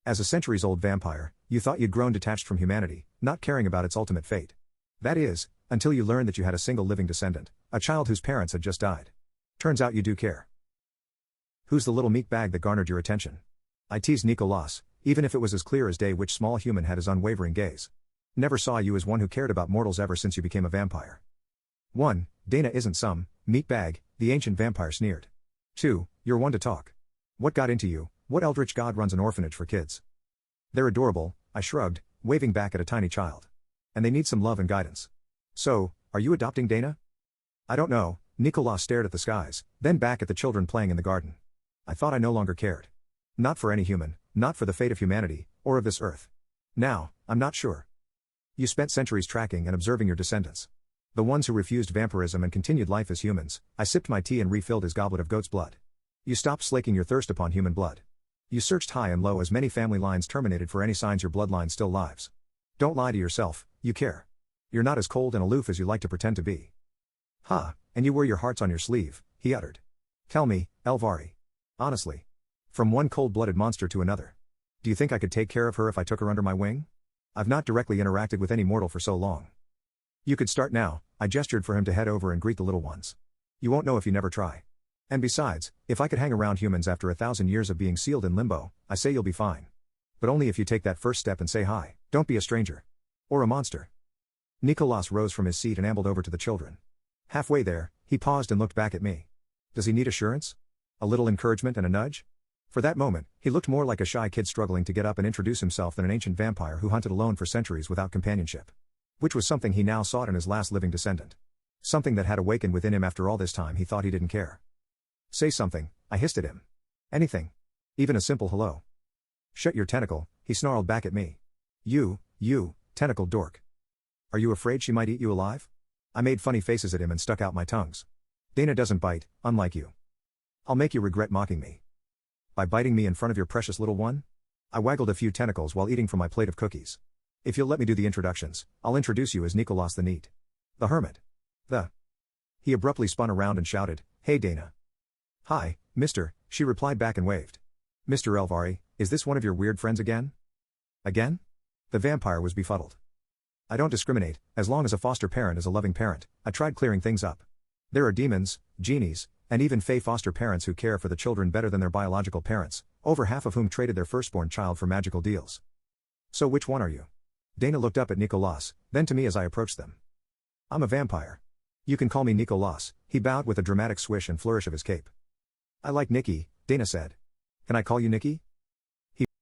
As a centuries-old vampire, you thought you'd grown detached from humanity, not caring about its ultimate fate. That is, until you learned that you had a single living descendant, a child whose parents had just died. Turns out you do care. Who's the little meat bag that garnered your attention? I teased Nicolas, even if it was as clear as day which small human had his unwavering gaze. Never saw you as one who cared about mortals ever since you became a vampire. 1. Dana isn't some meat bag, the ancient vampire sneered. 2. You're one to talk. What got into you? What eldritch god runs an orphanage for kids? They're adorable, I shrugged, waving back at a tiny child. And they need some love and guidance. So, are you adopting Dana? I don't know, Nicolas stared at the skies, then back at the children playing in the garden. I thought I no longer cared. Not for any human, not for the fate of humanity, or of this earth. Now, I'm not sure. You spent centuries tracking and observing your descendants. The ones who refused vampirism and continued life as humans. I sipped my tea and refilled his goblet of goat's blood. You stopped slaking your thirst upon human blood. You searched high and low as many family lines terminated for any signs your bloodline still lives. Don't lie to yourself, you care. You're not as cold and aloof as you like to pretend to be. Ha, and you wear your hearts on your sleeve, he uttered. Tell me, Elvari. Honestly. From one cold-blooded monster to another. Do you think I could take care of her if I took her under my wing? I've not directly interacted with any mortal for so long. You could start now, I gestured for him to head over and greet the little ones. You won't know if you never try. And besides, if I could hang around humans after 1,000 years of being sealed in limbo, I say you'll be fine. But only if you take that first step and say hi, don't be a stranger. Or a monster. Nicolas rose from his seat and ambled over to the children. Halfway there, he paused and looked back at me. Does he need assurance? A little encouragement and a nudge? For that moment, he looked more like a shy kid struggling to get up and introduce himself than an ancient vampire who hunted alone for centuries without companionship. Which was something he now sought in his last living descendant. Something that had awakened within him after all this time he thought he didn't care. Say something, I hissed at him. Anything. Even a simple hello. Shut your tentacle, he snarled back at me. You, tentacled dork. Are you afraid she might eat you alive? I made funny faces at him and stuck out my tongues. Dana doesn't bite, unlike you. I'll make you regret mocking me. By biting me in front of your precious little one? I waggled a few tentacles while eating from my plate of cookies. If you'll let me do the introductions, I'll introduce you as Nicolas the Neat. The Hermit. He abruptly spun around and shouted, Hey Dana. Hi, mister, she replied back and waved. Mr. Elvari, is this one of your weird friends again? Again? The vampire was befuddled. I don't discriminate, as long as a foster parent is a loving parent. I tried clearing things up. There are demons, genies, and even fey foster parents who care for the children better than their biological parents, over half of whom traded their firstborn child for magical deals. So which one are you? Dana looked up at Nicolas, then to me as I approached them. I'm a vampire. You can call me Nicolas, he bowed with a dramatic swish and flourish of his cape. I like Nikki, Dana said. Can I call you Nikki?